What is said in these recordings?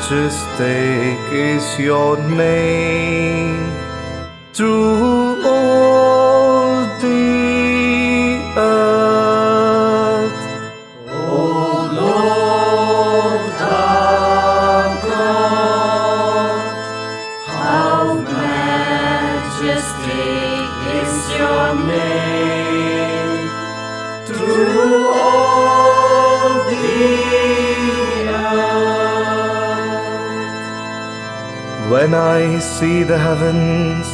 majestic is your name through all the earth. O Lord our God, how majestic is your name through all the earth. When I see the heavens,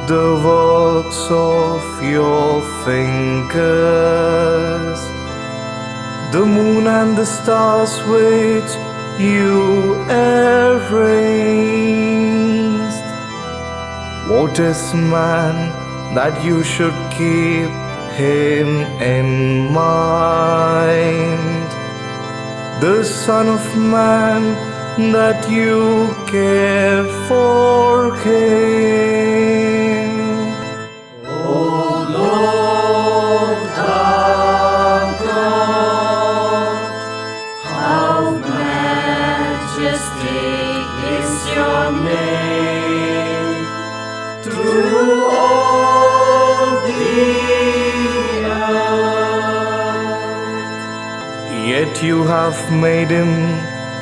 the works of your fingers, the moon and the stars which you arranged. What is man that you should keep him in mind? The Son of Man that you care for him. O Lord our God, how majestic is your name through all the earth. Yet you have made him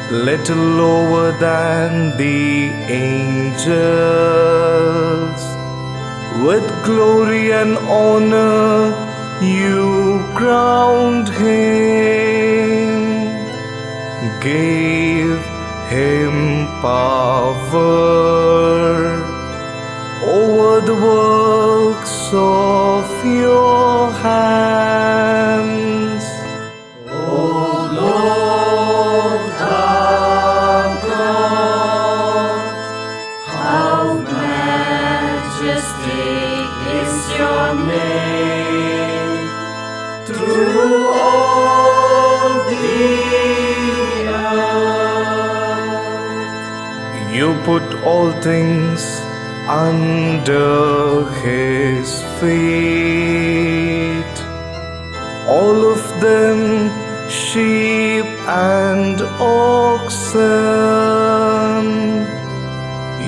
little lower than the angels. With glory and honor you crowned him, gave him power over the works of your hands. O Lord our God, how majestic is your name through all the earth. You put all things under his feet, all of them sheep and oxen,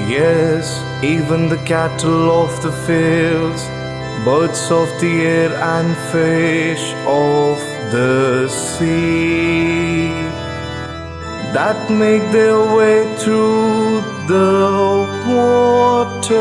yes, even the cattle of the fields, birds of the air and fish of the sea, that make their way through the water.